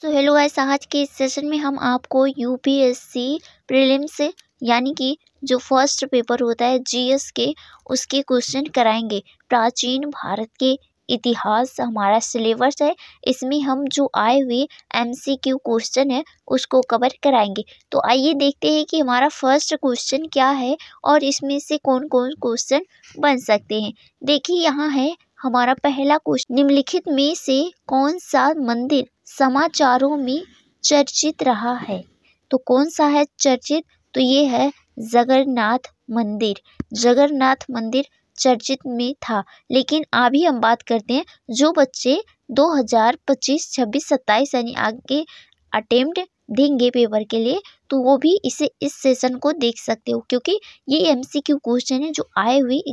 तो hello guys, आज के इस सेशन में हम आपको यूपीएससी प्रीलिम्स यानी कि जो फर्स्ट पेपर होता है जीएस के उसके क्वेश्चन कराएंगे। प्राचीन भारत के इतिहास हमारा सिलेबस है, इसमें हम जो आए हुए एमसीक्यू क्वेश्चन है उसको कवर कराएंगे। तो आइए देखते हैं कि हमारा फर्स्ट क्वेश्चन क्या है और इसमें से कौन कौन क्वेश्चन बन सकते हैं। देखिए यहाँ है हमारा पहला क्वेश्चन, निम्नलिखित में से कौन सा मंदिर समाचारों में चर्चित रहा है। तो कौन सा है चर्चित, तो ये है जगन्नाथ मंदिर। जगन्नाथ मंदिर चर्चित में था। लेकिन अभी हम बात करते हैं जो बच्चे 2025, 26, 27 यानी आगे अटेम्प्ट देंगे पेपर के लिए, तो वो भी इस सेशन को देख सकते हो, क्योंकि ये एमसीक्यू क्वेश्चन है जो आए हुए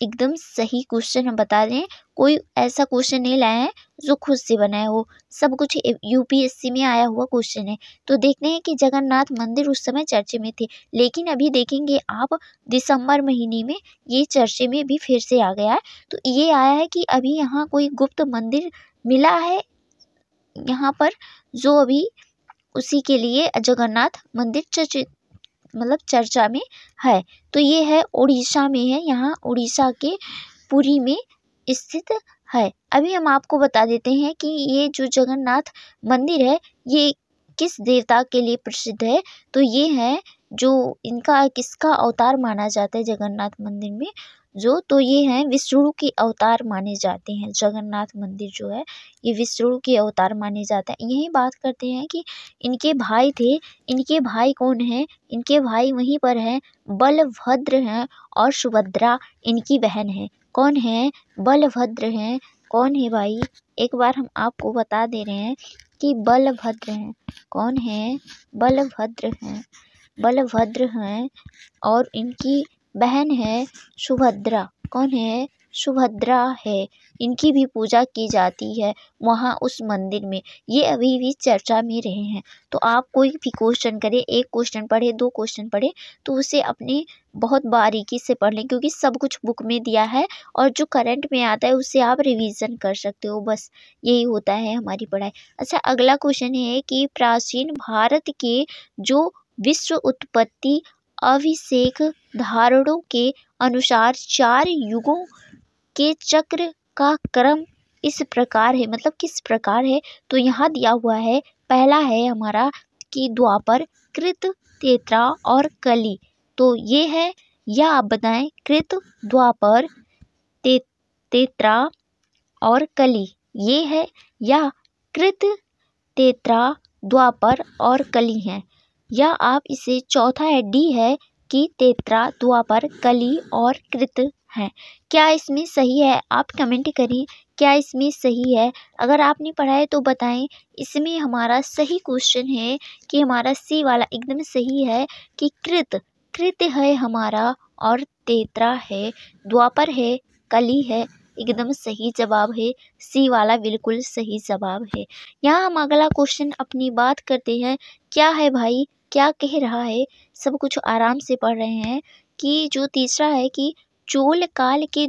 एकदम सही क्वेश्चन हम बता रहे हैं। कोई ऐसा क्वेश्चन नहीं लाया है जो खुद से बनाया हो, सब कुछ यूपीएससी में आया हुआ क्वेश्चन है। तो देखते हैं कि जगन्नाथ मंदिर उस समय चर्चे में थे, लेकिन अभी देखेंगे आप दिसंबर महीने में ये चर्चे में भी फिर से आ गया है। तो ये आया है कि अभी यहाँ कोई गुप्त मंदिर मिला है यहाँ पर, जो अभी उसी के लिए जगन्नाथ मंदिर चर्चा में है। तो ये है उड़ीसा में है, यहाँ उड़ीसा के पुरी में स्थित है। अभी हम आपको बता देते हैं कि ये जो जगन्नाथ मंदिर है ये किस देवता के लिए प्रसिद्ध है। तो ये है जो इनका किसका अवतार माना जाता है जगन्नाथ मंदिर में, तो ये हैं विष्णु के अवतार माने जाते हैं। जगन्नाथ मंदिर जो है ये विष्णु के अवतार माने जाते हैं। यही बात करते हैं कि इनके भाई थे, इनके भाई कौन हैं, इनके भाई वहीं पर हैं, बलभद्र हैं और सुभद्रा इनकी बहन है। कौन है? बलभद्र हैं। कौन है भाई? एक बार हम आपको बता दे रहे हैं कि बलभद्र हैं। कौन है? बलभद्र हैं। बलभद्र हैं और इनकी बहन है सुभद्रा। कौन है? सुभद्रा है। इनकी भी पूजा की जाती है वहाँ उस मंदिर में। ये अभी भी चर्चा में रहे हैं। तो आप कोई भी क्वेश्चन करें, एक क्वेश्चन पढ़े, दो क्वेश्चन पढ़े, तो उसे अपने बहुत बारीकी से पढ़ लें, क्योंकि सब कुछ बुक में दिया है और जो करंट में आता है उससे आप रिवीजन कर सकते हो। बस यही होता है हमारी पढ़ाई। अच्छा, अगला क्वेश्चन है कि प्राचीन भारत के जो विश्व उत्पत्ति अभिषेक धारणों के अनुसार 4 युगों के चक्र का क्रम इस प्रकार है, मतलब किस प्रकार है। तो यहाँ दिया हुआ है, पहला है हमारा कि द्वापर, कृत, त्रेता और कली। तो ये है, या आप बताएं कृत, द्वापर, त्रेता और कली ये है, या कृत, त्रेता, द्वापर और कली है, या आप इसे चौथा है डी है कि त्रेता, द्वापर, कली और कृत है। क्या इसमें सही है? आप कमेंट करिए, क्या इसमें सही है? अगर आपने पढ़ा है तो बताएं। इसमें हमारा सही क्वेश्चन है कि हमारा सी वाला एकदम सही है कि कृत है हमारा, और त्रेता है, द्वापर है, कली है। एकदम सही जवाब है, सी वाला बिल्कुल सही जवाब है। यहाँ हम अगला क्वेश्चन अपनी बात करते हैं। क्या है भाई, क्या कह रहा है? सब कुछ आराम से पढ़ रहे हैं कि जो तीसरा है कि चोल काल के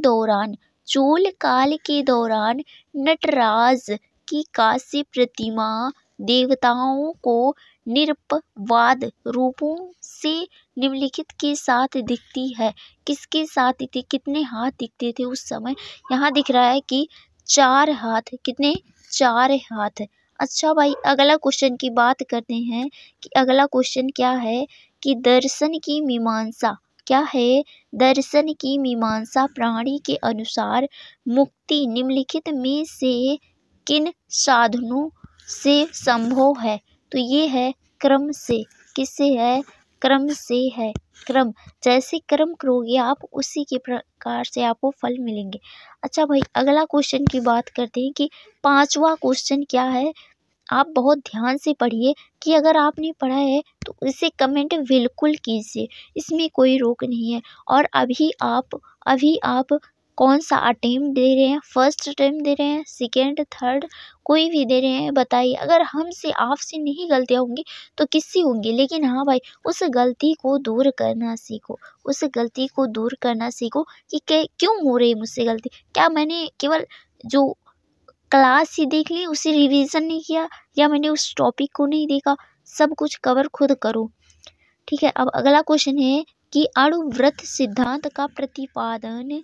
दौरान नटराज की कांस्य प्रतिमा देवताओं को निरपवाद रूपों से निम्नलिखित के साथ दिखती है। किसके साथ दिखती? कितने हाथ दिखते थे उस समय? यहाँ दिख रहा है कि 4 हाथ। कितने? 4 हाथ। अच्छा भाई, अगला क्वेश्चन की बात करते हैं कि अगला क्वेश्चन क्या है कि दर्शन की मीमांसा। क्या है? दर्शन की मीमांसा प्राणी के अनुसार मुक्ति निम्नलिखित में से किन साधनों से संभव है। तो ये है क्रम से। किससे है? क्रम से है। क्रम, जैसे क्रम करोगे आप उसी के प्रकार से आपको फल मिलेंगे। अच्छा भाई, अगला क्वेश्चन की बात करते हैं कि 5वां क्वेश्चन क्या है। आप बहुत ध्यान से पढ़िए कि अगर आपने पढ़ा है तो इसे कमेंट बिल्कुल कीजिए, इसमें कोई रोक नहीं है। और अभी आप कौन सा अटेम्प्ट दे रहे हैं? फर्स्ट अटेम्प्ट दे रहे हैं, सेकेंड, थर्ड, कोई भी दे रहे हैं, बताइए। अगर हमसे आपसे नहीं गलतियाँ होंगी तो किससे होंगी? लेकिन हाँ भाई, उस गलती को दूर करना सीखो, उस गलती को दूर करना सीखो कि क्यों हो रही है मुझसे गलती। क्या मैंने केवल जो क्लास ही देख ली, उसे रिवीजन नहीं किया या मैंने उस टॉपिक को नहीं देखा, सब कुछ कवर खुद करो। ठीक है, अब अगला क्वेश्चन है कि अणुव्रत सिद्धांत का प्रतिपादन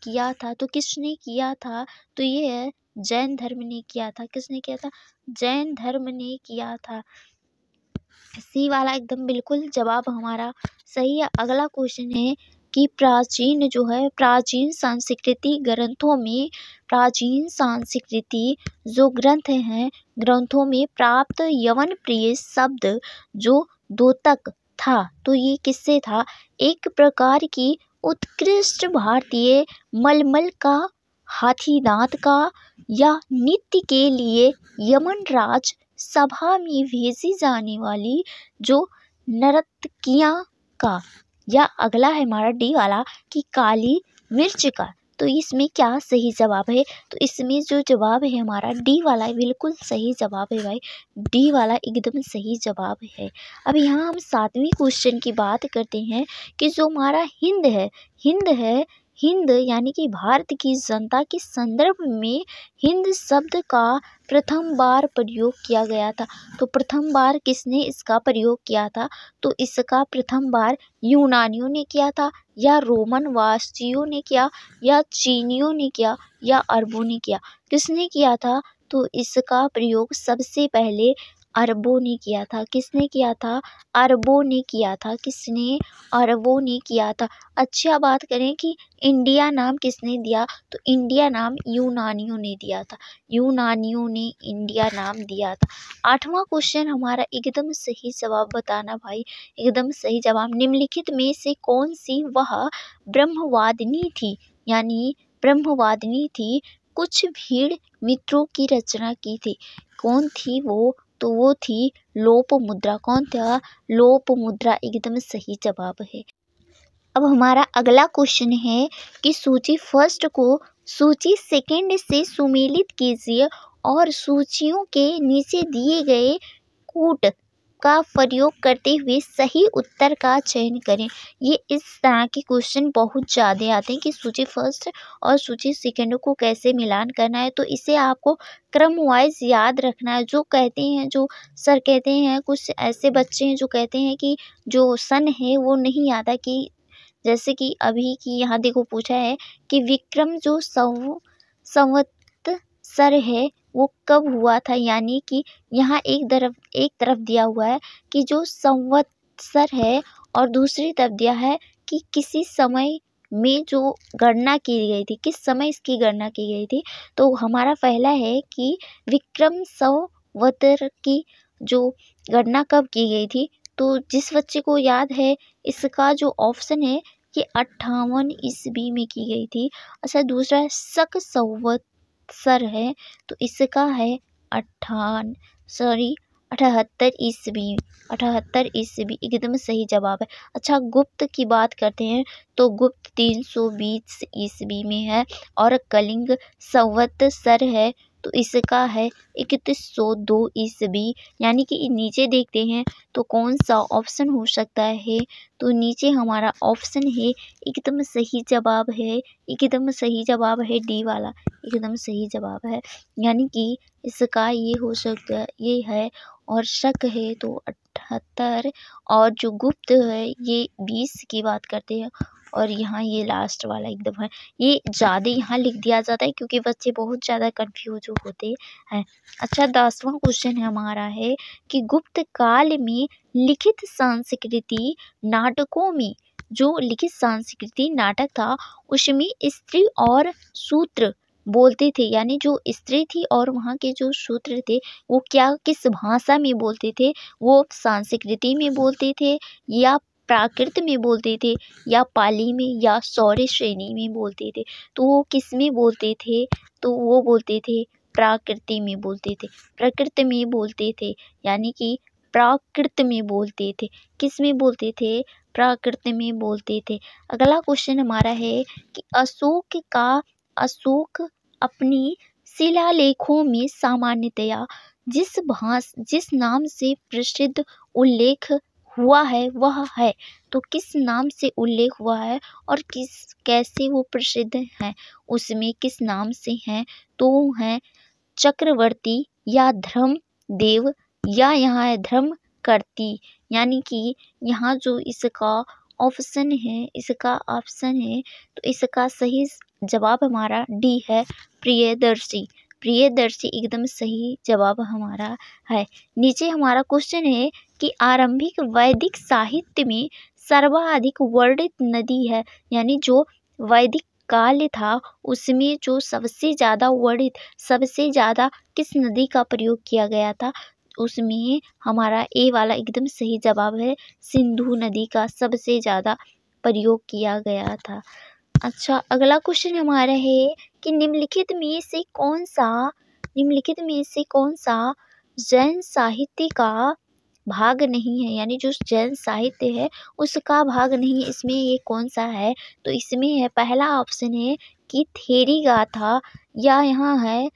किया था, तो किसने किया था? तो ये है जैन धर्म ने किया था। किसने किया था? जैन धर्म ने किया था। सी वाला एकदम बिल्कुल जवाब हमारा सही है। अगला क्वेश्चन है कि प्राचीन सांस्कृति जो ग्रंथ हैं, ग्रंथों में प्राप्त यवन प्रिय शब्द जो द्योतक था, तो ये किससे था? एक प्रकार की उत्कृष्ट भारतीय मलमल का, हाथी दांत का या नृत्य के लिए यमन राज सभा में भेजी जाने वाली जो नर्तकियां का, या अगला है हमारा डी वाला कि काली मिर्च का। तो इसमें क्या सही जवाब है? तो इसमें जो जवाब है हमारा डी वाला बिल्कुल सही जवाब है भाई, डी वाला एकदम सही जवाब है। अब यहाँ हम 7वें क्वेश्चन की बात करते हैं कि जो हमारा हिंद यानी कि भारत की जनता के संदर्भ में हिंद शब्द का प्रथम बार प्रयोग किया गया था। तो प्रथम बार किसने इसका प्रयोग किया था? तो इसका प्रथम बार यूनानियों ने किया था, या रोमन वासियों ने किया, या चीनियों ने किया, या अरबों ने किया? किसने किया था? तो इसका प्रयोग सबसे पहले अरबों ने किया था। किसने किया था? अरबों ने किया था। किसने? अरबों ने किया था। अच्छा, बात करें कि इंडिया नाम किसने दिया? तो इंडिया नाम यूनानियों ने दिया था। यूनानियों ने इंडिया नाम दिया था। 8वां क्वेश्चन हमारा एकदम सही जवाब बताना भाई, एकदम सही जवाब। निम्नलिखित में से कौन सी वह ब्रह्मवादिनी थी, यानी ब्रह्मवादिनी थी कुछ भीड़ मित्रों की रचना की थी? कौन थी वो? तो वो थी लोपामुद्रा। कौन था? लोपामुद्रा एकदम सही जवाब है। अब हमारा अगला क्वेश्चन है कि सूची फर्स्ट को सूची सेकंड से सुमेलित कीजिए और सूचियों के नीचे दिए गए कूट का प्रयोग करते हुए सही उत्तर का चयन करें। ये इस तरह के क्वेश्चन बहुत ज़्यादा आते हैं कि सूची फर्स्ट और सूची सेकंड को कैसे मिलान करना है। तो इसे आपको क्रम वाइज याद रखना है। जो सर कहते हैं, कुछ ऐसे बच्चे हैं जो कहते हैं कि जो सन है वो नहीं आता, कि जैसे कि अभी की यहाँ देखो पूछा है कि विक्रम जो संवत्सर है वो कब हुआ था, यानी कि यहाँ एक तरफ दिया हुआ है कि जो संवत्सर है और दूसरी तरफ दिया है कि किसी समय में जो गणना की गई थी, किस समय इसकी गणना की गई थी। तो हमारा पहला है कि विक्रम संवत्सर की जो गणना कब की गई थी। तो जिस बच्चे को याद है, इसका जो ऑप्शन है कि 58 ईस्वी में की गई थी। अच्छा, दूसरा शक संवत्सर है, तो इसका है 78 ईस्वी। 78 ईस्वी एकदम सही जवाब है। अच्छा, गुप्त की बात करते हैं तो गुप्त 320 ईस्वी में है, और कलिंग संवत्सर है तो इसका है 3102 ईस्वी। यानी कि नीचे देखते हैं तो कौन सा ऑप्शन हो सकता है। तो नीचे हमारा ऑप्शन है, एकदम सही जवाब है, एकदम सही जवाब है डी वाला, एकदम सही जवाब है। यानी कि इसका ये हो सकता है, ये है, और शक है तो 78, और जो गुप्त है ये 20 की बात करते हैं, और यहाँ ये लास्ट वाला एकदम है। ये ज़्यादा यहाँ लिख दिया जाता है क्योंकि बच्चे बहुत ज़्यादा कंफ्यूज होते हैं। अच्छा, 10वां क्वेश्चन हमारा है कि गुप्त काल में लिखित सांस्कृतिक नाटकों में, जो लिखित सांस्कृतिक नाटक था उसमें स्त्री और शूद्र बोलते थे, यानी जो स्त्री थी और वहाँ के जो शूद्र थे वो किस भाषा में बोलते थे? वो संस्कृति में बोलते थे, या प्राकृत में बोलते थे, या पाली में, या सौर्य श्रेणी में बोलते थे? तो वो किस में बोलते थे? तो वो बोलते थे प्राकृति में बोलते थे, प्रकृति में बोलते थे, यानी कि प्राकृत में बोलते थे। किस में बोलते थे? प्राकृत में बोलते थे। अगला क्वेश्चन हमारा है कि अशोक अपनी शिलालेखों में सामान्यतया जिस नाम से प्रसिद्ध उल्लेख हुआ है वह है, तो किस नाम से उल्लेख हुआ है और कैसे वो प्रसिद्ध है, उसमें किस नाम से हैं, तो है चक्रवर्ती या धर्मदेव या यहाँ है धर्मकर्ती। यानी कि यहाँ जो इसका ऑप्शन है तो इसका सही जवाब हमारा डी है, प्रियदर्शी। प्रियदर्शी एकदम सही जवाब हमारा है। नीचे हमारा क्वेश्चन है कि आरंभिक वैदिक साहित्य में सर्वाधिक वर्णित नदी है, यानी जो वैदिक काल था उसमें जो सबसे ज़्यादा किस नदी का प्रयोग किया गया था, उसमें हमारा ए वाला एकदम सही जवाब है, सिंधु नदी का सबसे ज़्यादा प्रयोग किया गया था। अच्छा, अगला क्वेश्चन हमारा है कि निम्नलिखित में से कौन सा जैन साहित्य का भाग नहीं है, यानी जो जैन साहित्य है उसका भाग नहीं है, इसमें ये कौन सा है, तो इसमें है पहला ऑप्शन है कि थेरी गाथा, या यहाँ है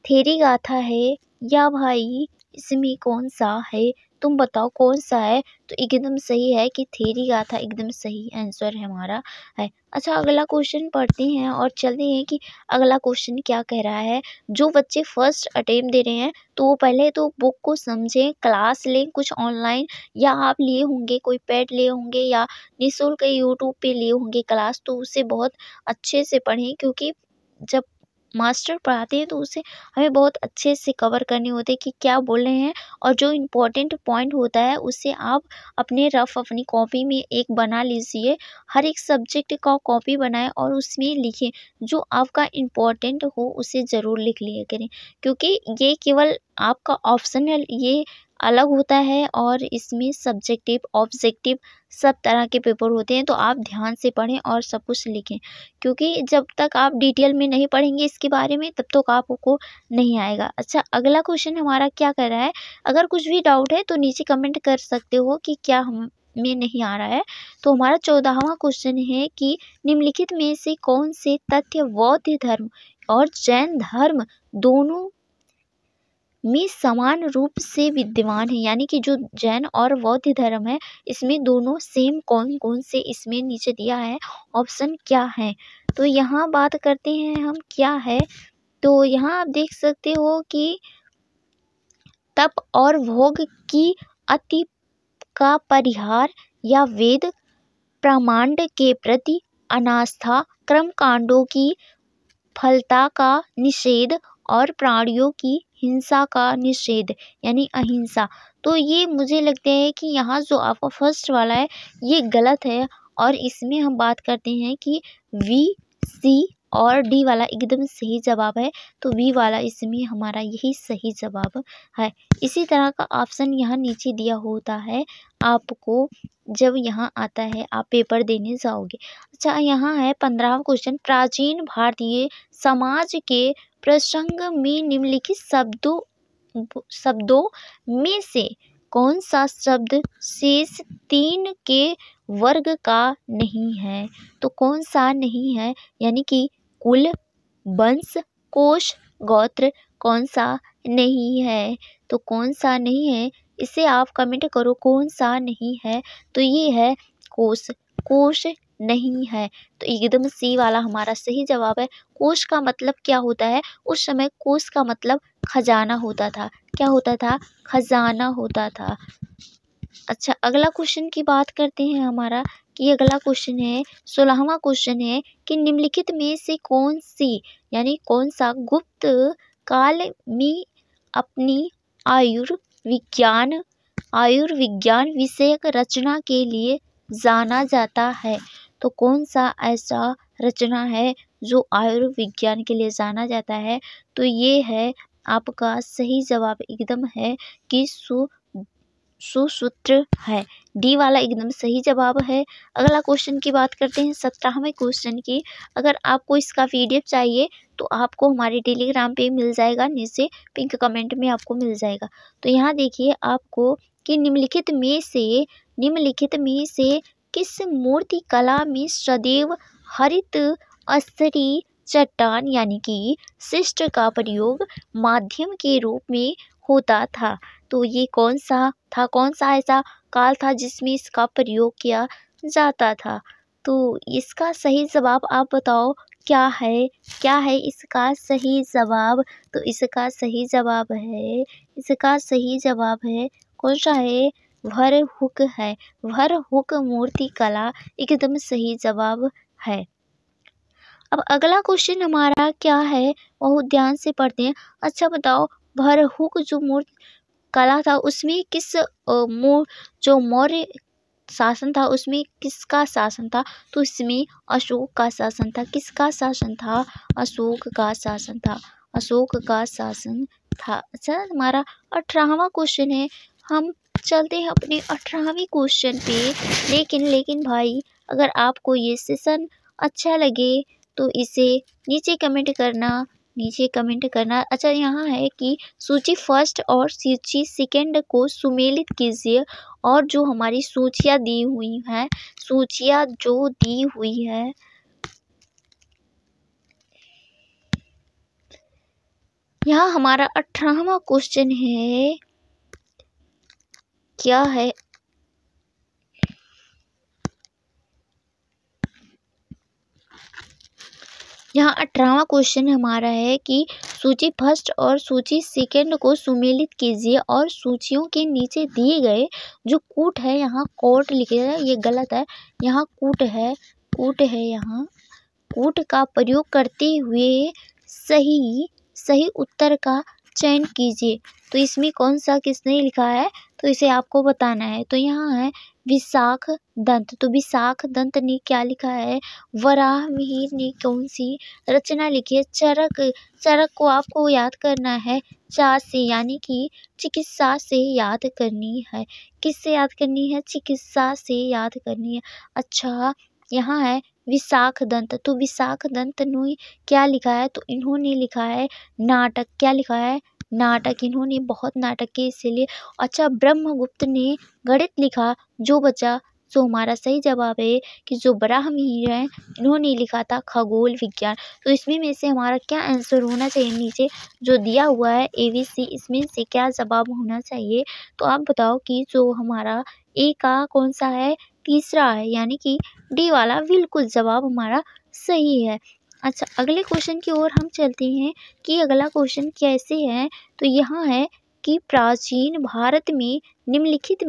थेरी गाथा है, या भाई इसमें कौन सा है, तुम बताओ कौन सा है, तो एकदम सही है कि थेरी गाथा एकदम सही आंसर हमारा है। अच्छा, अगला क्वेश्चन पढ़ते हैं और चलते हैं कि अगला क्वेश्चन क्या कह रहा है। जो बच्चे फर्स्ट अटेम्प्ट दे रहे हैं तो वो पहले तो बुक को समझें, क्लास लें कुछ ऑनलाइन, या आप लिए होंगे कोई पेड लिए होंगे या निःशुल्क यूट्यूब पे लिए होंगे क्लास, तो उसे बहुत अच्छे से पढ़ें, क्योंकि जब मास्टर पढ़ाते हैं तो उसे हमें बहुत अच्छे से कवर करने होते हैं कि क्या बोल रहे हैं, और जो इम्पोर्टेंट पॉइंट होता है उसे आप अपनी कॉपी में एक बना लीजिए। हर एक सब्जेक्ट का कॉपी बनाएं और उसमें लिखें, जो आपका इम्पोर्टेंट हो उसे ज़रूर लिख लिया करें, क्योंकि ये केवल आपका ऑप्शनल ये अलग होता है और इसमें सब्जेक्टिव ऑब्जेक्टिव सब तरह के पेपर होते हैं, तो आप ध्यान से पढ़ें और सब कुछ लिखें, क्योंकि जब तक आप डिटेल में नहीं पढ़ेंगे इसके बारे में तब तक आपको नहीं आएगा। अच्छा, अगला क्वेश्चन हमारा क्या कर रहा है, अगर कुछ भी डाउट है तो नीचे कमेंट कर सकते हो कि क्या हमें नहीं आ रहा है। तो हमारा 14वां क्वेश्चन है कि निम्नलिखित में से कौन से तथ्य बौद्ध धर्म और जैन धर्म दोनों में समान रूप से विद्यमान है, यानी कि जो जैन और बौद्ध धर्म है इसमें दोनों सेम कौन कौन से इसमें नीचे दिया है, ऑप्शन क्या है। तो यहाँ बात करते हैं हम क्या है, तो यहाँ आप देख सकते हो कि तप और भोग की अति का परिहार, या वेद प्रमांड के प्रति अनास्था, कर्म कांडों की फलता का निषेध और प्राणियों की हिंसा का निषेध, यानी अहिंसा। तो ये मुझे लगता है कि यहाँ जो आपका फर्स्ट वाला है ये गलत है, और इसमें हम बात करते हैं कि वी, सी और डी वाला एकदम सही जवाब है, तो बी वाला इसमें हमारा यही सही जवाब है। इसी तरह का ऑप्शन यहाँ नीचे दिया होता है आपको जब यहाँ आता है आप पेपर देने जाओगे। अच्छा, यहाँ है 15वां क्वेश्चन, प्राचीन भारतीय समाज के प्रसंग में निम्नलिखित शब्दों में से कौन सा शब्द शेष 3 के वर्ग का नहीं है, तो कौन सा नहीं है, यानी कि कुल, वंश, कोश, गोत्र, कौन सा नहीं है, तो कौन सा नहीं है इसे आप कमेंट करो, कौन सा नहीं है, तो ये है कोश नहीं है, तो एकदम सी वाला हमारा सही जवाब है। कोश का मतलब क्या होता है, उस समय कोश का मतलब खजाना होता था, क्या होता था, खजाना होता था। अच्छा, अगला क्वेश्चन की बात करते हैं हमारा कि अगला क्वेश्चन है 16वां क्वेश्चन है कि निम्नलिखित में से कौन सी, यानी कौन सा गुप्त काल में अपनी आयुर्विज्ञान विषयक रचना के लिए जाना जाता है, तो कौन सा ऐसा रचना है जो आयुर्विज्ञान के लिए जाना जाता है, तो ये है आपका सही जवाब एकदम है कि सुसूत्र है, डी वाला एकदम सही जवाब है। अगला क्वेश्चन की बात करते हैं 17वें क्वेश्चन की। अगर आपको इसका PDF चाहिए तो आपको हमारे टेलीग्राम पे मिल जाएगा, नीचे पिंक कमेंट में आपको मिल जाएगा। तो यहाँ देखिए आपको कि निम्नलिखित में से किस मूर्ति कला में सदैव हरित स्तरीय चट्टान यानी कि शिष्ट का प्रयोग माध्यम के रूप में होता था, तो ये कौन सा ऐसा काल था जिसमें इसका प्रयोग किया जाता था। तो इसका सही जवाब आप बताओ क्या है इसका सही जवाब। तो इसका सही जवाब है कौन सा है, वरहुक है। वरहुक मूर्ति कला एकदम सही जवाब है। अब अगला क्वेश्चन हमारा क्या है बहुत ध्यान से पढ़ते हैं। अच्छा बताओ, वरहुक जो मूर्ति कला था उसमें जो मौर्य शासन था उसमें किसका शासन था। तो इसमें अशोक का शासन था। किसका शासन था, अशोक का शासन था। अच्छा हमारा 18वां क्वेश्चन है। हम चलते हैं अपने 18वें क्वेश्चन पे। लेकिन भाई अगर आपको ये सेशन अच्छा लगे तो इसे नीचे कमेंट करना। अच्छा यहाँ है कि सूची फर्स्ट और सूची सेकंड को सुमेलित कीजिए और जो हमारी सूचियाँ दी हुई है यहाँ हमारा 18वां क्वेश्चन है क्या है। यहाँ 18वां क्वेश्चन हमारा है कि सूची फर्स्ट और सूची सेकंड को सुमेलित कीजिए और सूचियों के नीचे दिए गए जो कूट है, यहाँ कोट लिखे है ये गलत है, यहाँ कूट है यहाँ कूट का प्रयोग करते हुए सही उत्तर का चयन कीजिए। तो इसमें कौन सा किसने लिखा है तो इसे आपको बताना है। तो यहाँ है विशाख दंत। तो विशाख दंत ने क्या लिखा है, वराह मिहिर ने कौन सी रचना लिखी है। चरक को आपको याद करना है चा से, यानी कि चिकित्सा से याद करनी है। किससे याद करनी है, चिकित्सा से याद करनी है। अच्छा यहाँ है विशाख दंत। तो विशाख दंत ने क्या लिखा है, तो इन्होंने लिखा है नाटक। क्या लिखा है, नाटक। इन्होंने बहुत नाटक किए इसीलिए। अच्छा ब्रह्मगुप्त ने गणित लिखा, जो बचा जो हमारा सही जवाब है कि जो बराहमिहिर है इन्होंने लिखा था खगोल विज्ञान। तो इसमें में से हमारा क्या आंसर होना चाहिए, नीचे जो दिया हुआ है ABC, इसमें से क्या जवाब होना चाहिए। तो आप बताओ कि जो हमारा ए का कौन सा है, तीसरा है, यानी कि डी वाला बिल्कुल जवाब हमारा सही है। अच्छा अगले क्वेश्चन की ओर हम चलते हैं कि अगला क्वेश्चन कैसे है। तो यहाँ है कि प्राचीन भारत में निम्नलिखित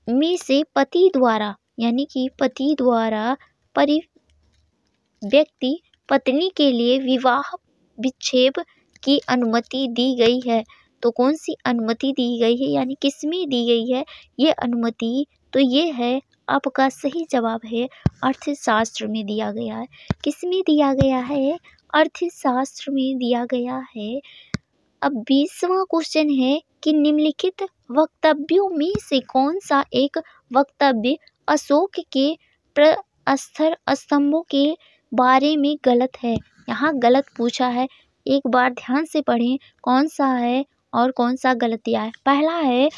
में से पति द्वारा, यानी कि पति द्वारा व्यक्ति पत्नी के लिए विवाह विच्छेद की अनुमति दी गई है। तो कौन सी अनुमति दी गई है, यानी किसमें दी गई है ये अनुमति। तो ये है आपका सही जवाब है अर्थशास्त्र में दिया गया है। किसमें दिया गया है, अर्थशास्त्र में दिया गया है। अब 20वां क्वेश्चन है कि निम्नलिखित वक्तव्यों में से कौन सा एक वक्तव्य अशोक के प्रस्तर स्तंभों के बारे में गलत है। यहाँ गलत पूछा है, एक बार ध्यान से पढ़ें कौन सा है और कौन सा गलत दिया है। पहला है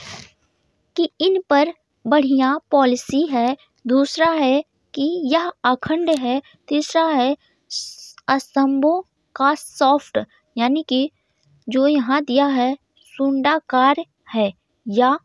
कि इन पर बढ़िया पॉलिसी है, दूसरा है कि यह अखंड है, तीसरा है स्तंभों का सॉफ्ट, यानी कि जो यहाँ दिया है सुंडाकार है, या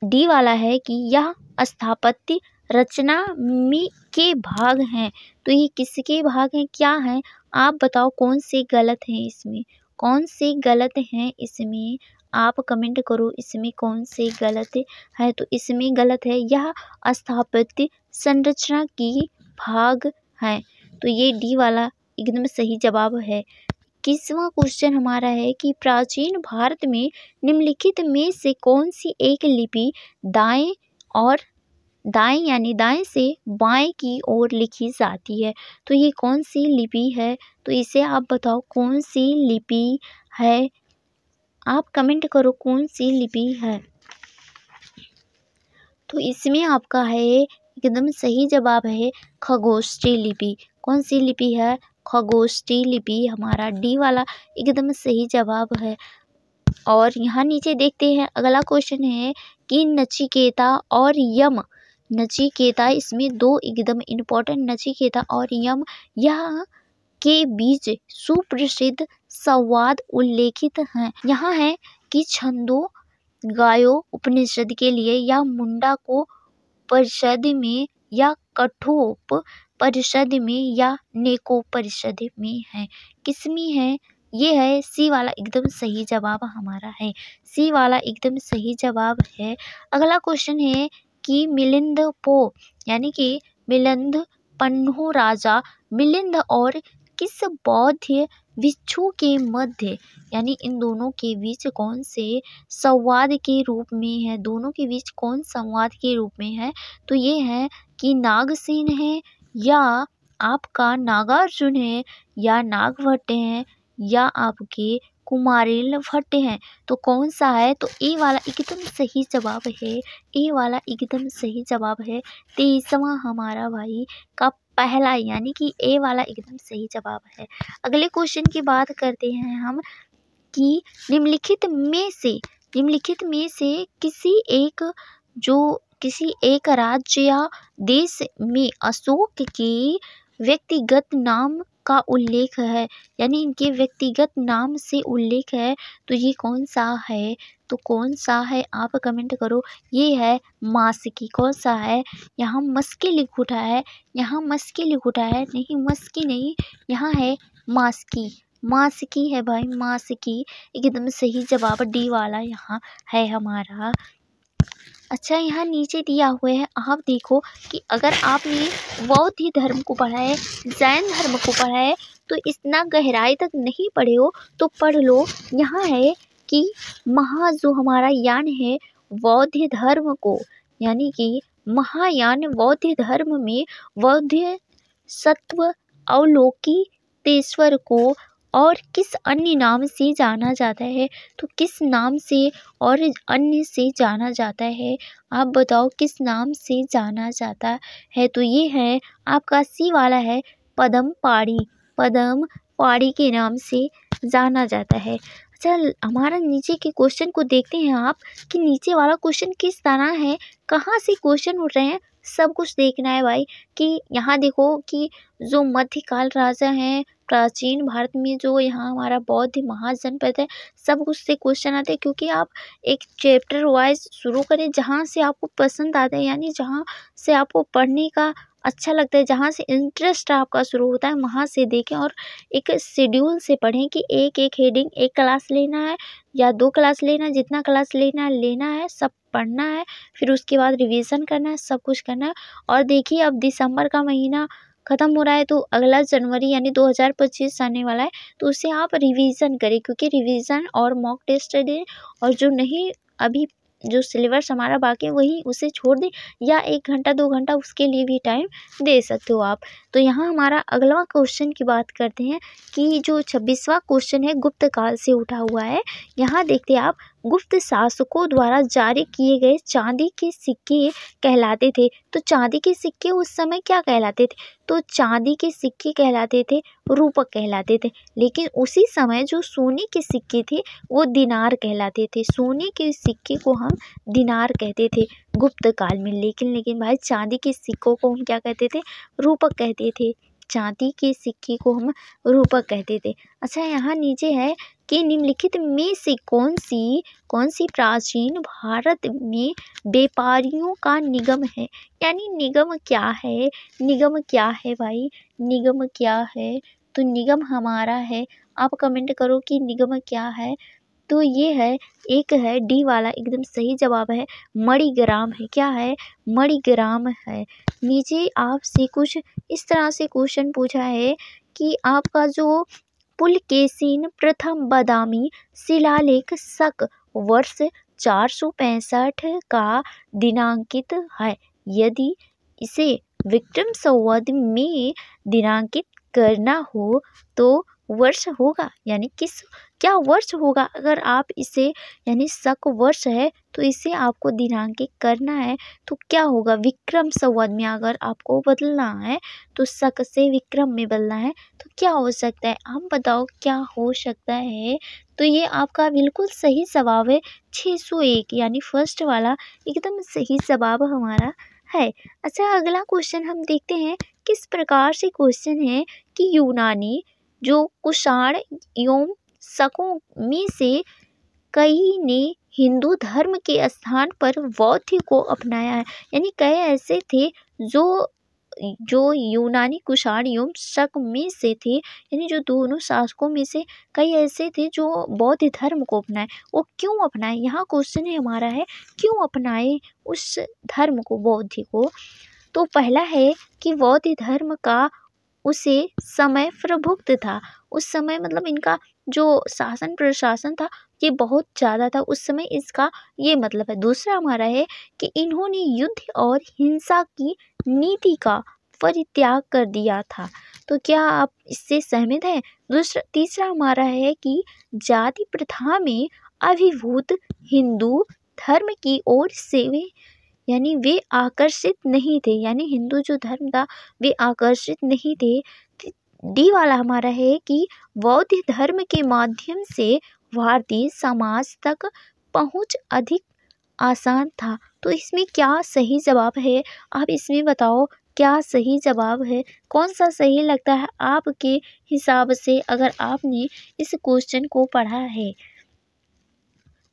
डी वाला है कि यह स्थापत्य रचना में के भाग हैं। तो ये किसके भाग हैं, क्या हैं, आप बताओ कौन से गलत हैं, इसमें कौन से गलत हैं, इसमें आप कमेंट करो इसमें कौन से गलत है। तो इसमें गलत है, यह स्थापत्य संरचना की भाग है। तो ये डी वाला एकदम सही जवाब है। 21वां क्वेश्चन हमारा है कि प्राचीन भारत में निम्नलिखित में से कौन सी एक लिपि दाएं यानी दाएं से बाएं की ओर लिखी जाती है। तो ये कौन सी लिपि है, तो इसे आप बताओ कौन सी लिपि है, आप कमेंट करो कौन सी लिपि है। तो इसमें आपका है एकदम सही जवाब है खगोष्ठी लिपि। कौन सी लिपि है, खगोष्ठी लिपि हमारा डी वाला एकदम सही जवाब है। और यहाँ नीचे देखते हैं अगला क्वेश्चन है कि नचिकेता और यम, नचिकेता इसमें दो एकदम इम्पोर्टेंट, नचिकेता और यम यह के बीच सुप्रसिद्ध संवाद उल्लेखित हैं? यहाँ है कि छंदो गायो उपनिषद के लिए, या मुंडा को परिषद में, या कठोप परिषद में, या नेको परिषद में है। किसमें है? ये है सी वाला एकदम सही जवाब हमारा है। सी वाला एकदम सही जवाब है। अगला क्वेश्चन है कि मिलिंद पो यानी कि मिलिंद पन्नु राजा मिलिंद और किस बौद्ध भिक्षु के मध्य यानी इन दोनों के बीच कौन से संवाद के रूप में है? दोनों के बीच कौन संवाद के रूप में है? तो ये है कि नागसेन है, या आपका नागार्जुन है, या नागभट्ट है, या आपके कुमारिल भट्ट हैं। तो कौन सा है? तो ए वाला एकदम सही जवाब है। ए वाला एकदम सही जवाब है। 23वां हमारा भाई का पहला यानी कि ए वाला एकदम सही जवाब है। अगले क्वेश्चन की बात करते हैं हम कि निम्नलिखित में से किसी एक राज्य या देश में अशोक के व्यक्तिगत नाम का उल्लेख है, यानी इनके व्यक्तिगत नाम से उल्लेख है। तो ये कौन सा है? तो कौन सा है आप कमेंट करो। ये है मास्की। कौन सा है? यहाँ मस्की लिख उठा है, यहाँ मस्की लिख उठा है, नहीं मस्की नहीं, यहाँ है मास्की। मास्की है भाई, मास्की एकदम सही जवाब डी वाला यहाँ है हमारा। अच्छा, यहाँ नीचे दिया हुआ है, आप देखो कि अगर आपने बौद्ध धर्म को पढ़ा है, जैन धर्म को पढ़ा है, तो इतना गहराई तक नहीं पढ़े हो तो पढ़ लो। यहाँ है कि जो हमारा यान है बौद्ध धर्म को, यानी कि महायान बौद्ध धर्म में बौद्ध सत्व अवलोकितेश्वर को और किस अन्य नाम से जाना जाता है? तो किस नाम से और अन्य से जाना जाता है? आप बताओ किस नाम से जाना जाता है? तो ये है आपका सी वाला है पदम पाड़ी के नाम से जाना जाता है। अच्छा, हमारा नीचे के क्वेश्चन को देखते हैं आप कि नीचे वाला क्वेश्चन किस तरह है, कहाँ से क्वेश्चन उठ रहे हैं, सब कुछ देखना है भाई। कि यहाँ देखो कि जो मध्यकाल राजा हैं प्राचीन भारत में, जो यहाँ हमारा बौद्ध महाजनपद है, सब कुछ से क्वेश्चन आते हैं। क्योंकि आप एक चैप्टर वाइज शुरू करें जहाँ से आपको पसंद आता है, यानी जहाँ से आपको पढ़ने का अच्छा लगता है, जहाँ से इंटरेस्ट आपका शुरू होता है, वहाँ से देखें और एक शेड्यूल से पढ़ें कि एक हेडिंग एक क्लास लेना है या 2 क्लास लेना है, जितना क्लास लेना है सब पढ़ना है, फिर उसके बाद रिवीजन करना है, सब कुछ करना है। और देखिए अब दिसंबर का महीना ख़त्म हो रहा है, तो अगला जनवरी यानी 2025 आने वाला है, तो उसे आप रिवीजन करें। क्योंकि रिवीजन और मॉक टेस्ट दें, और जो नहीं अभी जो सिलेबस हमारा बाकी है वही उसे छोड़ दें, या 1 घंटा 2 घंटा उसके लिए भी टाइम दे सकते हो आप। तो यहाँ हमारा अगला क्वेश्चन की बात करते हैं कि जो 26वां क्वेश्चन है गुप्त काल से उठा हुआ है। यहाँ देखते हैं आप, गुप्त शासकों द्वारा जारी किए गए चांदी के सिक्के कहलाते थे। तो चांदी के सिक्के उस समय क्या कहलाते थे? तो चांदी के सिक्के कहलाते थे रूपक कहलाते थे। लेकिन उसी समय जो सोने के सिक्के थे वो दिनार कहलाते थे। सोने के सिक्के को हम दिनार कहते थे गुप्त काल में। लेकिन भाई चांदी के सिक्कों को हम क्या कहते थे? रूपक कहते थे। चांदी के सिक्के को हम रूपक कहते थे। अच्छा, यहाँ नीचे है कि निम्नलिखित में से कौन सी प्राचीन भारत में व्यापारियों का निगम है? यानी निगम क्या है? निगम क्या है भाई? निगम क्या है? तो निगम हमारा है, आप कमेंट करो कि निगम क्या है। तो ये है, एक है डी वाला एकदम सही जवाब है मणिग्राम है। क्या है? मणिग्राम है। नीचे आपसे कुछ इस तरह से क्वेश्चन पूछा है कि आपका जो पुलकेशिन प्रथम बादामी शिलालेख शक वर्ष 465 का दिनांकित है। यदि इसे विक्रम संवत में दिनांकित करना हो तो वर्ष होगा, यानी क्या वर्ष होगा? अगर आप इसे यानी शक वर्ष है तो इसे आपको दिनांकित करना है तो क्या होगा? विक्रम संवत में अगर आपको बदलना है तो शक से विक्रम में बदलना है तो क्या हो सकता है? आप बताओ क्या हो सकता है? तो ये आपका बिल्कुल सही जवाब है 601, यानी फर्स्ट वाला एकदम सही जवाब हमारा है। अच्छा, अगला क्वेश्चन हम देखते हैं किस प्रकार से क्वेश्चन है कि यूनानी जो कुषाण एवं शकों में से कई ने हिंदू धर्म के स्थान पर बौद्ध को अपनाया है। यानी कई ऐसे थे जो यूनानी कुषाण एवं शक में से थे, यानी जो दोनों शासकों में से कई ऐसे थे जो बौद्ध धर्म को अपनाए। वो क्यों अपनाए, यहाँ क्वेश्चन है हमारा है, क्यों अपनाए उस धर्म को, बौद्ध को। तो पहला है कि बौद्ध धर्म का उसे समय प्रभुक्त था। उस समय मतलब इनका जो शासन प्रशासन था ये बहुत ज़्यादा था उस समय, इसका ये मतलब है। दूसरा हमारा है कि इन्होंने युद्ध और हिंसा की नीति का परित्याग कर दिया था। तो क्या आप इससे सहमत हैं? तीसरा हमारा है कि जाति प्रथा में अभिभूत हिंदू धर्म की ओर से यानी वे आकर्षित नहीं थे, यानी हिंदू जो धर्म था वे आकर्षित नहीं थे। डी वाला हमारा है कि बौद्ध धर्म के माध्यम से भारतीय समाज तक पहुंच अधिक आसान था। तो इसमें क्या सही जवाब है, आप इसमें बताओ क्या सही जवाब है, कौन सा सही लगता है आपके हिसाब से अगर आपने इस क्वेश्चन को पढ़ा है।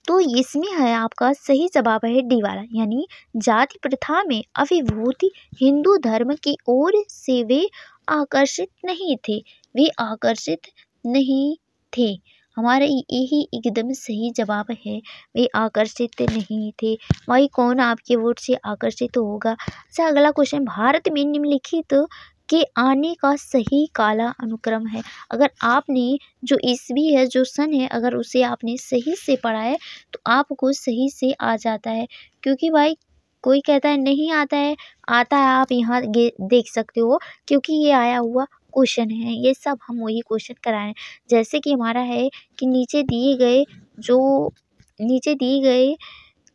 तो इसमें है आपका सही जवाब है डी वाला, यानी जाति प्रथा में अभिभूति हिंदू धर्म की ओर से वे आकर्षित नहीं थे, वे आकर्षित नहीं थे। हमारा यही एकदम सही जवाब है, वे आकर्षित नहीं थे। भाई कौन आपके वोट से आकर्षित होगा। अच्छा अगला क्वेश्चन, भारत में निम्नलिखित के आने का सही काला अनुक्रम है। अगर आपने जो ईस्वी है, जो सन है, अगर उसे आपने सही से पढ़ा है तो आपको सही से आ जाता है। क्योंकि भाई कोई कहता है नहीं आता है, आता है, आप यहाँ देख सकते हो क्योंकि ये आया हुआ क्वेश्चन है। ये सब हम वही क्वेश्चन कराएं। जैसे कि हमारा है कि नीचे दिए गए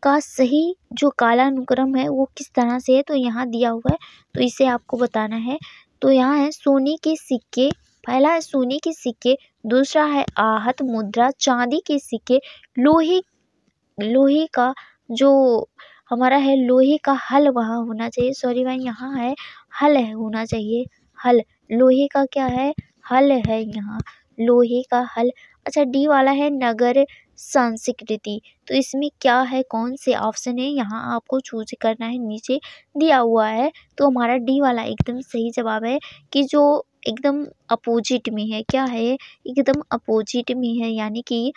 का सही जो कालानुक्रम है वो किस तरह से है, तो यहाँ दिया हुआ है, तो इसे आपको बताना है। तो यहाँ है सोने के सिक्के, पहला है सोने के सिक्के, दूसरा है आहत मुद्रा, चांदी के सिक्के, लोहे का जो हमारा है लोहे का हल वहाँ होना चाहिए, सॉरी भाई यहाँ है हल है होना चाहिए, हल लोहे का क्या है, हल है यहाँ लोहे का हल। अच्छा डी वाला है नगर संस्कृति, तो इसमें क्या है, कौन से ऑप्शन है, यहाँ आपको चूज करना है, नीचे दिया हुआ है। तो हमारा डी वाला एकदम सही जवाब है कि जो एकदम अपोजिट में है, क्या है एकदम अपोजिट में है, यानी कि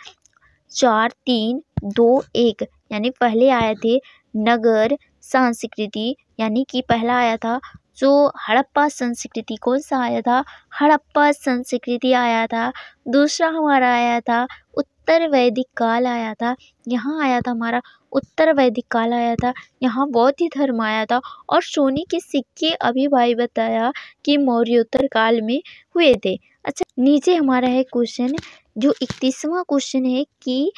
4 3 2 1, यानी पहले आए थे नगर संस्कृति, यानी कि पहला आया था जो हड़प्पा संस्कृति, कौन सा आया था, हड़प्पा संस्कृति आया था। दूसरा हमारा आया था उत्तर वैदिक काल आया था, यहाँ आया था हमारा उत्तर वैदिक काल आया था, यहाँ बौद्ध धर्म आया था। और सोने के सिक्के अभी भाई बताया कि मौर्योत्तर काल में हुए थे। अच्छा नीचे हमारा है क्वेश्चन जो 31वां क्वेश्चन है कि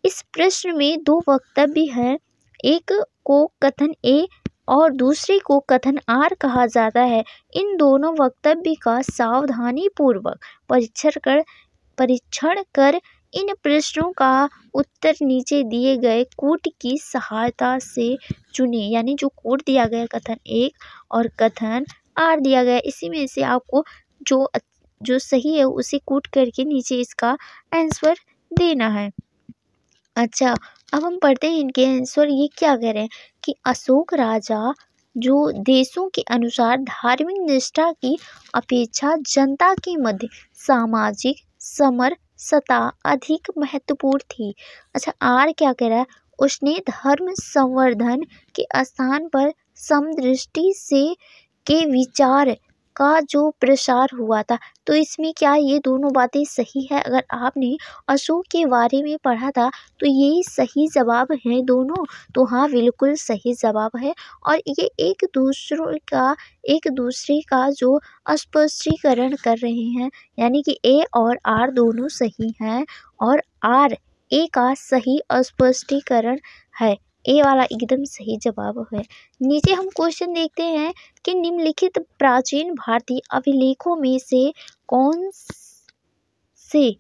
इस प्रश्न में दो वक्तव्य है, एक को कथन ए और दूसरे को कथन आर कहा जाता है। इन दोनों वक्तव्य का सावधानी पूर्वक परीक्षण कर इन प्रश्नों का उत्तर नीचे दिए गए कोड की सहायता से चुने, यानी जो कोड दिया गया कथन एक और कथन आर दिया गया, इसी में से आपको जो सही है उसे कोड करके नीचे इसका आंसर देना है। अच्छा अब हम पढ़ते हैं इनके आंसर, ये क्या कह रहे हैं कि अशोक राजा जो देशों के अनुसार धार्मिक निष्ठा की अपेक्षा जनता के मध्य सामाजिक समरसता अधिक महत्वपूर्ण थी। अच्छा आर क्या कह रहा है, उसने धर्म संवर्धन के स्थान पर समदृष्टि से के विचार का जो प्रसार हुआ था। तो इसमें क्या ये दोनों बातें सही है, अगर आपने अशोक के बारे में पढ़ा था तो ये सही जवाब है दोनों, तो हाँ बिल्कुल सही जवाब है। और ये एक दूसरे का जो स्पष्टीकरण कर रहे हैं, यानी कि ए और आर दोनों सही हैं और आर ए का सही स्पष्टीकरण है, ए वाला एकदम सही जवाब है। नीचे हम क्वेश्चन देखते हैं कि निम्नलिखित प्राचीन भारतीय अभिलेखों में से कौन से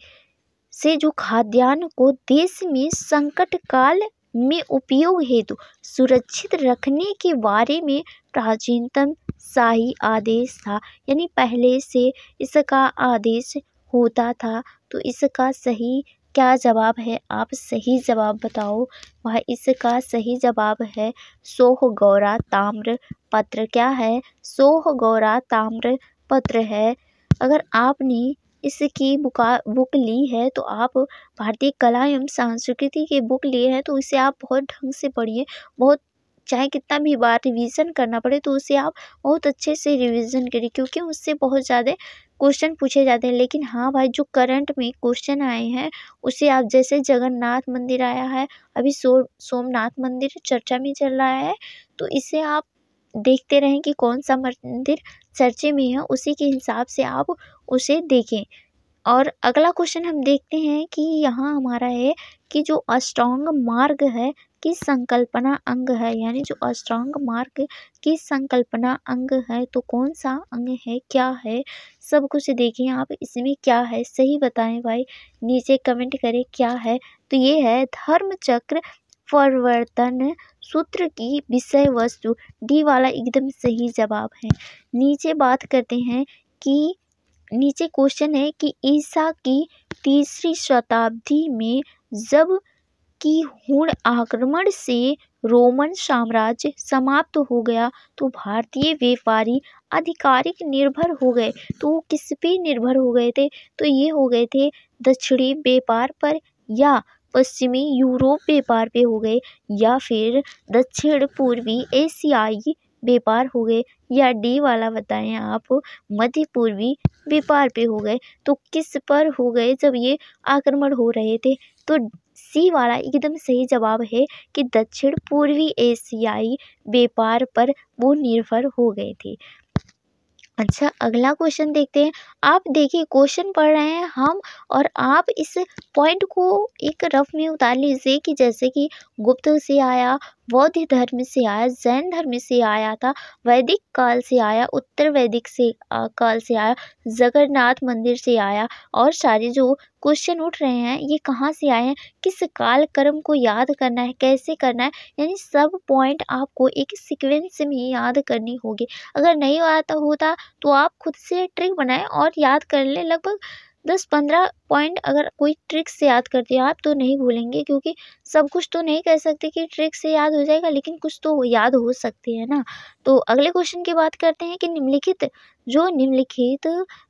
जो खाद्यान्न को देश में संकट काल में उपयोग हेतु सुरक्षित रखने के बारे में प्राचीनतम शाही आदेश था, यानी पहले से इसका आदेश होता था। तो इसका सही क्या जवाब है? आप सही जवाब बताओ। वह इसका सही जवाब है सोह गौरा ताम्र पत्र। क्या है? सोह गौरा ताम्र पत्र है। अगर आपने इसकी बुक ली है तो आप भारतीय कला एवं संस्कृति की बुक लिए हैं तो इसे आप बहुत ढंग से पढ़िए। बहुत चाहे कितना भी बार रिवीजन करना पड़े तो उसे आप बहुत अच्छे से रिवीजन करिए, क्योंकि उससे बहुत ज़्यादा क्वेश्चन पूछे जाते हैं। लेकिन हाँ भाई, जो करंट में क्वेश्चन आए हैं उसे आप, जैसे जगन्नाथ मंदिर आया है, अभी सोमनाथ मंदिर चर्चा में चल रहा है, तो इसे आप देखते रहें कि कौन सा मंदिर चर्चे में है, उसी के हिसाब से आप उसे देखें। और अगला क्वेश्चन हम देखते हैं कि यहाँ हमारा है कि जो अष्टांग मार्ग है की संकल्पना अंग है, यानी जो अष्टांग मार्ग की संकल्पना अंग है तो कौन सा अंग है, क्या है, सब कुछ देखिए आप। इसमें क्या है सही बताएं भाई, नीचे कमेंट करें क्या है। तो ये है धर्म चक्र प्रवर्तन सूत्र की विषय वस्तु। डी वाला एकदम सही जवाब है। नीचे बात करते हैं कि नीचे क्वेश्चन है कि ईसा की 3री शताब्दी में जब कि हुण आक्रमण से रोमन साम्राज्य समाप्त हो गया तो भारतीय व्यापारी आधिकारिक निर्भर हो गए। तो वो किस पे निर्भर हो गए थे? तो ये हो गए थे दक्षिणी व्यापार पर, या पश्चिमी यूरोप व्यापार पे हो गए, या फिर दक्षिण पूर्वी एशियाई व्यापार हो गए, या डी वाला बताएं आप मध्य पूर्वी व्यापार पे हो गए। तो किस पर हो गए जब ये आक्रमण हो रहे थे? तो सी वाला एकदम सही जवाब है कि दक्षिण पूर्वी एशियाई व्यापार पर वो निर्भर हो गए थे। अच्छा, अगला क्वेश्चन देखते हैं। आप देखिए क्वेश्चन पढ़ रहे हैं हम, और आप इस पॉइंट को एक रफ में उतार लीजिए कि जैसे कि गुप्त से आया, बौद्ध धर्म से आया, जैन धर्म से आया था, वैदिक काल से आया, उत्तर वैदिक से काल से आया, जगन्नाथ मंदिर से आया, और सारे जो क्वेश्चन उठ रहे हैं ये कहाँ से आए हैं, किस काल क्रम को याद करना है, कैसे करना है, यानी सब पॉइंट आपको एक सीक्वेंस में याद करनी होगी। अगर नहीं आता होता तो आप खुद से ट्रिक बनाएं और याद कर लें। लगभग 10-15 पॉइंट अगर कोई ट्रिक से याद करते हैं आप तो नहीं भूलेंगे, क्योंकि सब कुछ तो नहीं कह सकते कि ट्रिक से याद हो जाएगा, लेकिन कुछ तो याद हो सकते हैं ना। तो अगले क्वेश्चन की बात करते हैं कि निम्नलिखित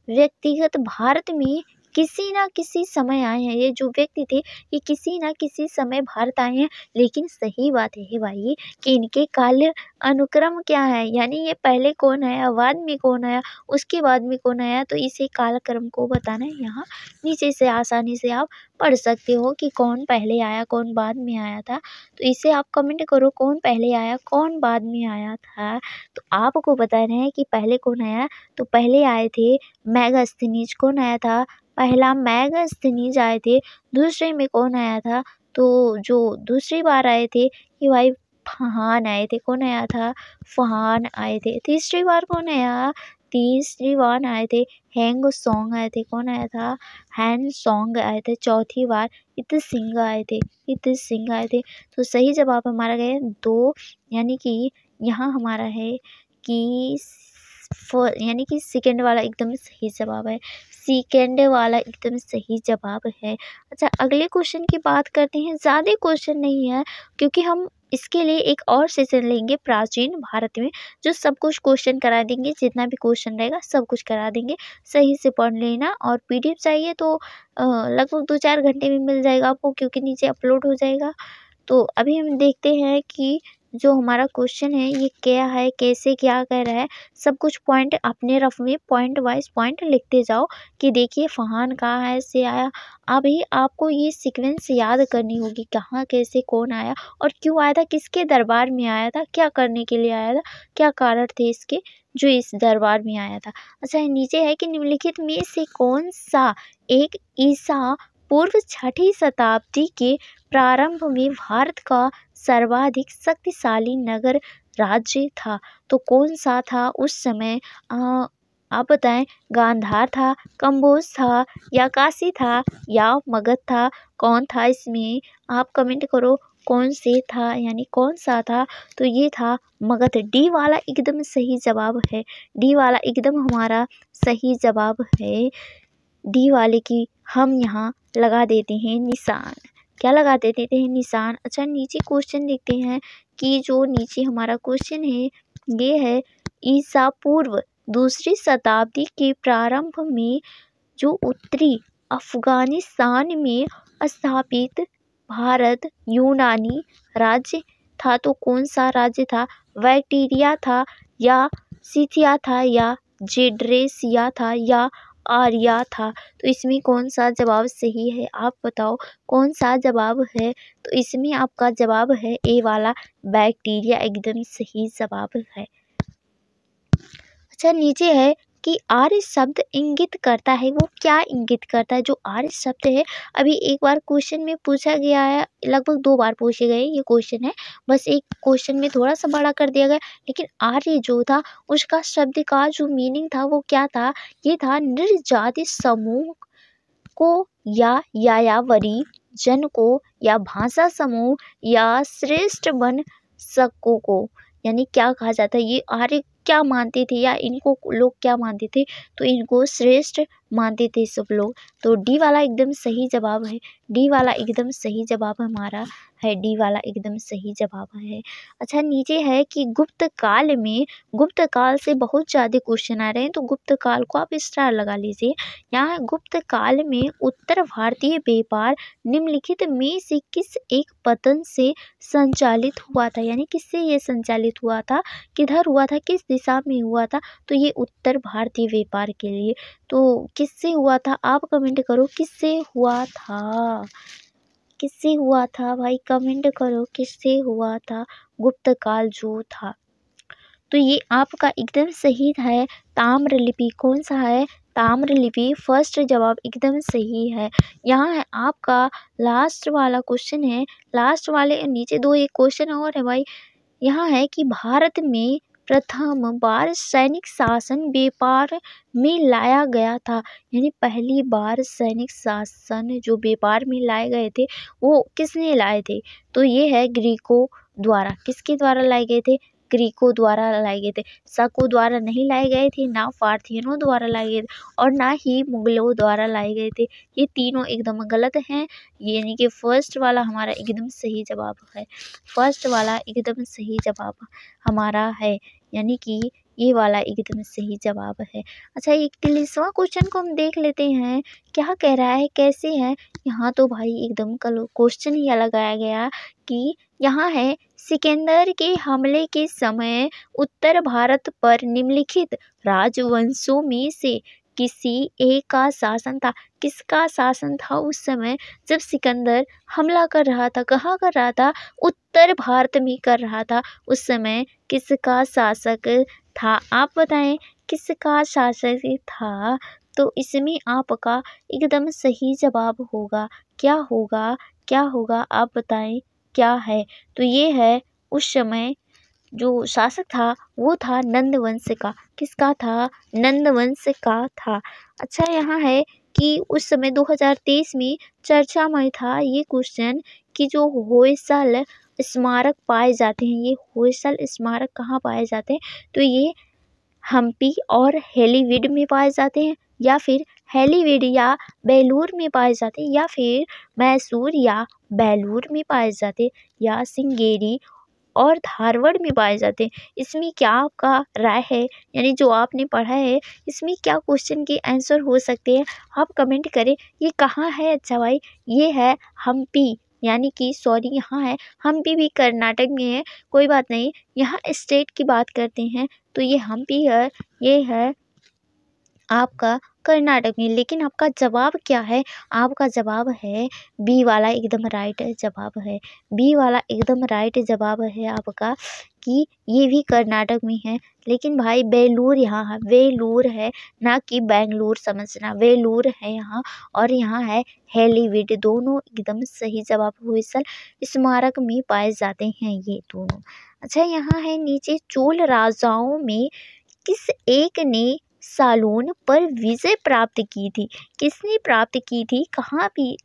व्यक्तिगत भारत में किसी ना किसी समय आए हैं। ये जो व्यक्ति थे ये किसी ना किसी समय भारत आए हैं, लेकिन सही बात है भाई कि इनके काल अनुक्रम क्या है, यानी ये पहले कौन आया, बाद में कौन आया, उसके बाद में कौन आया, तो इसे कालक्रम को बताना है। यहाँ नीचे से आसानी से आप पढ़ सकते हो कि कौन पहले आया कौन बाद में आया था। तो इसे आप कमेंट करो कौन पहले आया कौन बाद में आया था। तो आपको बता रहे हैं कि पहले कौन आया। तो पहले आए थे मेगास्थनीज। कौन आया था? पहला मेगास्थनीज आए थे। दूसरे में कौन आया था? तो जो दूसरी बार आए थे कि भाई फहान आए थे। कौन आया था? फहान आए थे। तीसरी बार कौन आया? तीसरी बार आए थे हैंग सॉन्ग आए थे। कौन आया था? हैंग सॉन्ग आए थे। चौथी बार इत सिंह आए थे। इत सिंह आए थे। तो सही जवाब हमारा गया 2, यानी कि यहाँ हमारा है कि यानी कि सेकेंड वाला एकदम सही जवाब है। सेकेंड वाला एकदम सही जवाब है। अच्छा, अगले क्वेश्चन की बात करते हैं। ज़्यादा क्वेश्चन नहीं है, क्योंकि हम इसके लिए एक और सेशन लेंगे प्राचीन भारत में, जो सब कुछ क्वेश्चन करा देंगे। जितना भी क्वेश्चन रहेगा सब कुछ करा देंगे। सही से पढ़ लेना। और PDF चाहिए तो लगभग 2-4 घंटे में मिल जाएगा आपको, क्योंकि नीचे अपलोड हो जाएगा। तो अभी हम देखते हैं कि जो हमारा क्वेश्चन है ये क्या है, कैसे क्या कह रहा है। सब कुछ पॉइंट अपने रफ में पॉइंट वाइज पॉइंट लिखते जाओ कि देखिए फहान कहाँ है से आया। अभी आपको ये सीक्वेंस याद करनी होगी, कहाँ कैसे कौन आया और क्यों आया था, किसके दरबार में आया था, क्या करने के लिए आया था, क्या कारण थे इसके जो इस दरबार में आया था। अच्छा, नीचे है कि निम्नलिखित में से कौन सा एक ईसा पूर्व 6ठी शताब्दी के प्रारंभ में भारत का सर्वाधिक शक्तिशाली नगर राज्य था। तो कौन सा था उस समय? आप बताएं। गांधार था, कंबोज था, या काशी था, या मगध था? कौन था इसमें? आप कमेंट करो कौन से था, यानी कौन सा था। तो ये था मगध। डी वाला एकदम सही जवाब है। डी वाला एकदम हमारा सही जवाब है। डी वाले की हम यहाँ लगा देते हैं निशान। क्या लगा देते हैं? निशान। अच्छा, नीचे क्वेश्चन देखते हैं कि जो नीचे हमारा क्वेश्चन है ये है ईसा पूर्व 2री शताब्दी के प्रारंभ में जो उत्तरी अफगानिस्तान में स्थापित भारत यूनानी राज्य था, तो कौन सा राज्य था? बैक्टीरिया था या सिथिया था या जेड्रेसिया था या आर्या था? तो इसमें कौन सा जवाब सही है? आप बताओ कौन सा जवाब है? तो इसमें आपका जवाब है ए वाला बैक्टीरिया, एकदम सही जवाब है। अच्छा, नीचे है कि आर्य शब्द इंगित करता है, वो क्या इंगित करता है? जो आर्य शब्द है, अभी एक बार क्वेश्चन में पूछा गया है, लगभग 2 बार पूछे गए ये क्वेश्चन है, बस एक क्वेश्चन में थोड़ा सा बड़ा कर दिया गया, लेकिन आर्य जो था उसका शब्द का जो मीनिंग था वो क्या था? ये था निर्जाति समूह को या यायावरी जन को या भाषा समूह या श्रेष्ठ वन शकों को, यानी क्या कहा जाता है? ये आर्य क्या मानते थे या इनको लोग क्या मानते थे? तो इनको श्रेष्ठ मानते थे सब लोग। तो डी वाला एकदम सही जवाब है। डी वाला एकदम सही जवाब हमारा है। डी वाला एकदम सही जवाब है। अच्छा, नीचे है कि गुप्त काल में, गुप्त काल से बहुत ज़्यादा क्वेश्चन आ रहे हैं, तो गुप्त काल को आप स्टार लगा लीजिए। यहाँ गुप्त काल में उत्तर भारतीय व्यापार निम्नलिखित में से किस एक पतन से संचालित हुआ था? यानी किससे ये संचालित हुआ था? किधर हुआ था? किस दिशा में हुआ था? तो ये उत्तर भारतीय व्यापार के लिए। तो किससे हुआ था? आप कमेंट करो किससे हुआ था? किससे हुआ था भाई? कमेंट करो किससे हुआ था गुप्त काल जो था? तो ये आपका एकदम सही है ताम्रलिपि। कौन सा है? ताम्रलिपि। फर्स्ट जवाब एकदम सही है। यहाँ है आपका लास्ट वाला क्वेश्चन है। लास्ट वाले नीचे 2 एक क्वेश्चन और है भाई। यहाँ है कि भारत में प्रथम बार सैनिक शासन व्यापार में लाया गया था, यानी पहली बार सैनिक शासन जो व्यापार में लाए गए थे वो किसने लाए थे? तो ये है ग्रीकों द्वारा। किसके द्वारा लाए गए थे? ग्रीकों द्वारा लाए गए थे। शकों द्वारा नहीं लाए गए थे, ना पार्थियनों द्वारा लाए गए थे और ना ही मुगलों द्वारा लाए गए थे। ये तीनों एकदम गलत हैं, यानी कि फर्स्ट वाला हमारा एकदम सही जवाब है। फर्स्ट वाला एकदम सही जवाब हमारा है, यानी कि ये वाला एकदम सही जवाब है। अच्छा, 41वां क्वेश्चन को हम देख लेते हैं, क्या कह रहा है, कैसे है? यहाँ तो भाई एकदम कल क्वेश्चन ही अलग आया गया कि यहाँ है सिकंदर के हमले के समय उत्तर भारत पर निम्नलिखित राजवंशों में से किसी एक का शासन था। किसका शासन था उस समय जब सिकंदर हमला कर रहा था? कहाँ कर रहा था? उत्तर भारत में कर रहा था। उस समय किसका शासक था? आप बताएं किसका शासक था? तो इसमें आपका एकदम सही जवाब होगा। क्या होगा? क्या होगा? आप बताएं क्या है? तो ये है उस समय जो शासक था वो था नंद वंश का। किसका था? नंद वंश का था। अच्छा, यहाँ है कि उस समय 2023 में चर्चा में था ये क्वेश्चन कि जो होयसल स्मारक पाए जाते हैं, ये होयसल स्मारक कहाँ पाए जाते हैं? तो ये हम्पी और हेलीवीड में पाए जाते हैं, या फिर हेलीवीड या बेलूर में पाए जाते हैं, या फिर मैसूर या बेलूर में पाए जाते हैं, या सिंगेरी और धारवाड़ में पाए जाते हैं। इसमें क्या आपका राय है? यानी जो आपने पढ़ा है इसमें क्या क्वेश्चन के आंसर हो सकते हैं? आप कमेंट करें। ये कहाँ है? अच्छा भाई, ये है हम्पी, यानी कि सॉरी, यहाँ है हम्पी भी कर्नाटक में है, कोई बात नहीं। यहाँ स्टेट की बात करते हैं तो ये हम्पी है, ये है आपका कर्नाटक में। लेकिन आपका जवाब क्या है? आपका जवाब है बी वाला एकदम राइट जवाब है। बी वाला एकदम राइट जवाब है आपका कि ये भी कर्नाटक में है। लेकिन भाई बेलूर यहाँ है, वेलूर है, ना कि बेंगलुरु, समझना। वेलूर है यहाँ और यहाँ है हेलीवीड। दोनों एकदम सही जवाब होयसल स्मारक में पाए जाते हैं ये दोनों। अच्छा, यहाँ है नीचे चोल राजाओं में किस एक ने सालोन पर विजय प्राप्त की थी? किसने प्राप्त की थी? कहाँ भी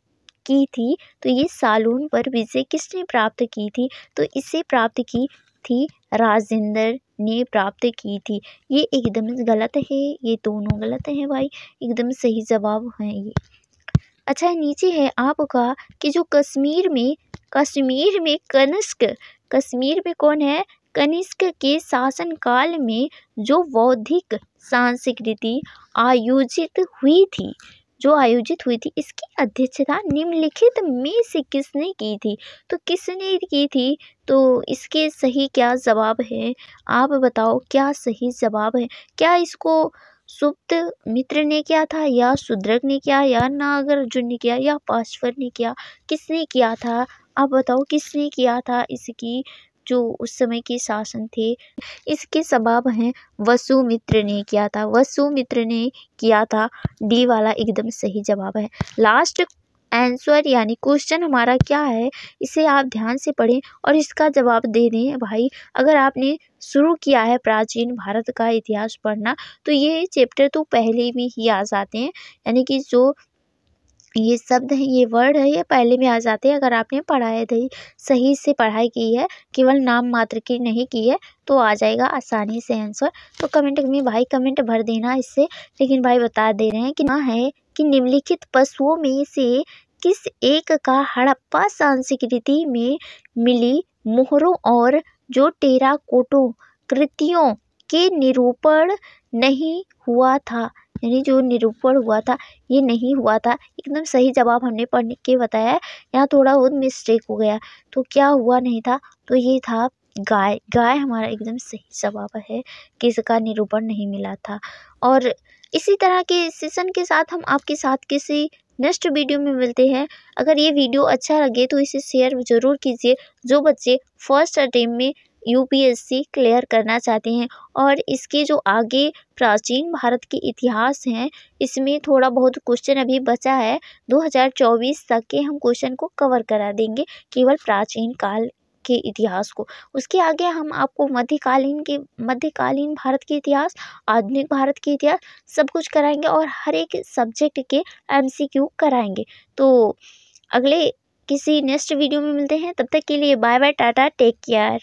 की थी? तो ये सालोन पर विजय किसने प्राप्त की थी? तो इसे प्राप्त की थी राजेंद्र ने प्राप्त की थी। ये एकदम गलत है, ये दोनों गलत है भाई, एकदम सही जवाब है ये। अच्छा नीचे है आपका कि जो कश्मीर में कश्मीर में कौन है, कनिष्क के शासनकाल में जो बौद्धिक संस्कृति आयोजित हुई थी इसकी अध्यक्षता निम्नलिखित में से किसने की थी। तो किसने की थी, तो इसके सही क्या जवाब है, आप बताओ क्या सही जवाब है। क्या इसको सुप्त मित्र ने किया था, या शूद्रक ने किया, या नागार्जुन ने किया, या पार्श्वर ने किया, किसने किया था, आप बताओ किसने किया था इसकी जो उस समय के शासन थे। इसके जवाब हैं वसुमित्र ने किया था, वसुमित्र ने किया था। डी वाला एकदम सही जवाब है। लास्ट आंसर यानी क्वेश्चन हमारा क्या है, इसे आप ध्यान से पढ़ें और इसका जवाब दे दें भाई। अगर आपने शुरू किया है प्राचीन भारत का इतिहास पढ़ना, तो ये चैप्टर तो पहले में ही आ जाते हैं, यानी कि जो ये शब्द है, ये वर्ड है, ये पहले में आ जाते हैं। अगर आपने पढ़ाई थी, सही से पढ़ाई की है, केवल नाम मात्र की नहीं की है, तो आ जाएगा आसानी से आंसर। तो कमेंट में भाई कमेंट भर देना इससे। लेकिन भाई बता दे रहे हैं कि ना है कि निम्नलिखित पशुओं में से किस एक का हड़प्पा संस्कृति में मिली मोहरों और जो टेराकोटा कृतियों के निरूपण नहीं हुआ था, यानी जो निरूपण हुआ था ये नहीं हुआ था। एकदम सही जवाब हमने पढ़ के बताया है, यहाँ थोड़ा बहुत मिस्टेक हो गया। तो क्या हुआ नहीं था, तो ये था गाय। गाय हमारा एकदम सही जवाब है कि इसका निरूपण नहीं मिला था। और इसी तरह के सेशन के साथ हम आपके साथ किसी नेक्स्ट वीडियो में मिलते हैं। अगर ये वीडियो अच्छा लगे तो इसे शेयर जरूर कीजिए, जो बच्चे फर्स्ट अटेम्प्ट में यूपीएससी क्लियर करना चाहते हैं। और इसके जो आगे प्राचीन भारत के इतिहास हैं, इसमें थोड़ा बहुत क्वेश्चन अभी बचा है, 2024 तक के हम क्वेश्चन को कवर करा देंगे, केवल प्राचीन काल के इतिहास को। उसके आगे हम आपको मध्यकालीन भारत के इतिहास, आधुनिक भारत के इतिहास सब कुछ कराएंगे और हर एक सब्जेक्ट के एमसीक्यू कराएंगे। तो अगले किसी नेक्स्ट वीडियो में मिलते हैं, तब तक के लिए bye bye, tata, take care.